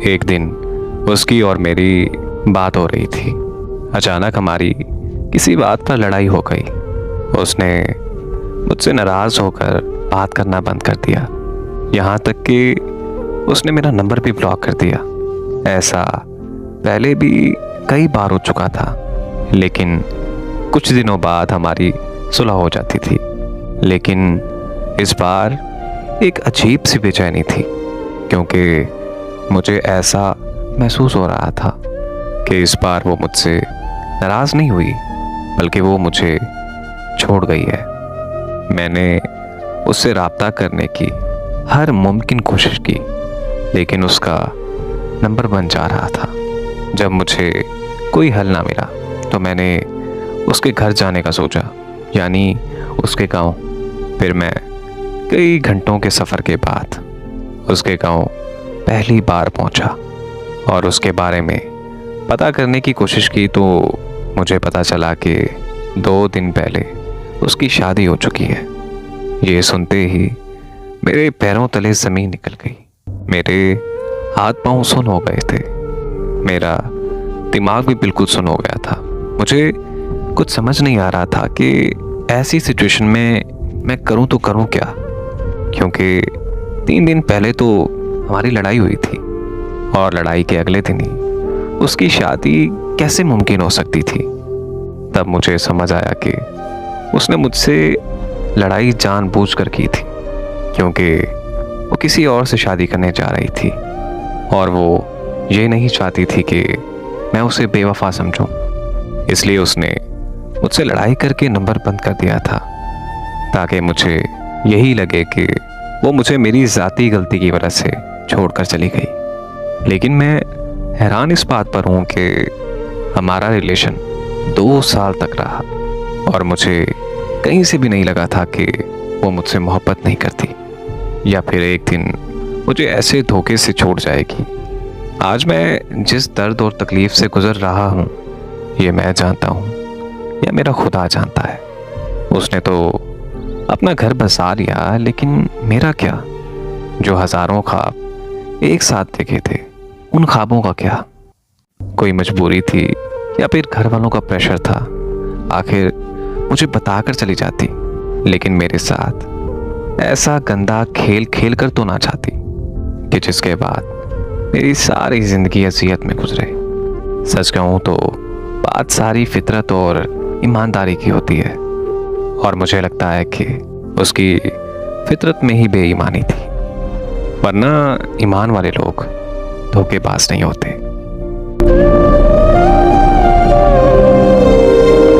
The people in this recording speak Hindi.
एक दिन उसकी और मेरी बात हो रही थी। अचानक हमारी किसी बात पर लड़ाई हो गई। उसने मुझसे नाराज़ होकर बात करना बंद कर दिया। यहाँ तक कि उसने मेरा नंबर भी ब्लॉक कर दिया। ऐसा पहले भी कई बार हो चुका था, लेकिन कुछ दिनों बाद हमारी सुलह हो जाती थी। लेकिन इस बार एक अजीब सी बेचैनी थी, क्योंकि मुझे ऐसा महसूस हो रहा था कि इस बार वो मुझसे नाराज़ नहीं हुई, बल्कि वो मुझे छोड़ गई है। मैंने उससे राब्ता करने की हर मुमकिन कोशिश की, लेकिन उसका नंबर बंद जा रहा था। जब मुझे कोई हल ना मिला तो मैंने उसके घर जाने का सोचा, यानी उसके गांव। फिर मैं कई घंटों के सफ़र के बाद उसके गांव पहली बार पहुंचा और उसके बारे में पता करने की कोशिश की तो मुझे पता चला कि 2 दिन पहले उसकी शादी हो चुकी है। ये सुनते ही मेरे पैरों तले ज़मीन निकल गई। मेरे हाथ पांव सुन हो गए थे। मेरा दिमाग भी बिल्कुल सुन हो गया था। मुझे कुछ समझ नहीं आ रहा था कि ऐसी सिचुएशन में मैं करूं तो करूं क्या, क्योंकि 3 दिन पहले तो हमारी लड़ाई हुई थी और लड़ाई के अगले दिन ही उसकी शादी कैसे मुमकिन हो सकती थी। तब मुझे समझ आया कि उसने मुझसे लड़ाई जानबूझकर की थी, क्योंकि वो किसी और से शादी करने जा रही थी और वो ये नहीं चाहती थी कि मैं उसे बेवफा समझूं। इसलिए उसने मुझसे लड़ाई करके नंबर बंद कर दिया था, ताकि मुझे यही लगे कि वो मुझे मेरी ज़ाती गलती की वजह से छोड़कर चली गई। लेकिन मैं हैरान इस बात पर हूँ कि हमारा रिलेशन 2 साल तक रहा और मुझे कहीं से भी नहीं लगा था कि वो मुझसे मोहब्बत नहीं करती या फिर एक दिन मुझे ऐसे धोखे से छोड़ जाएगी। आज मैं जिस दर्द और तकलीफ़ से गुज़र रहा हूँ, ये मैं जानता हूँ या मेरा खुदा जानता है। उसने तो अपना घर बसा लिया, लेकिन मेरा क्या? जो हज़ारों ख्वाब एक साथ देखे थे, उन ख्वाबों का क्या? कोई मजबूरी थी या फिर घर वालों का प्रेशर था? आखिर मुझे बताकर चली जाती, लेकिन मेरे साथ ऐसा गंदा खेल खेल कर तो ना चाहती कि जिसके बाद मेरी सारी ज़िंदगी अज़ियत में गुजरे। सच कहूँ तो बात सारी फितरत और ईमानदारी की होती है, और मुझे लगता है कि उसकी फितरत में ही बेईमानी थी, वरना ईमान वाले लोग धोखेबाज नहीं होते।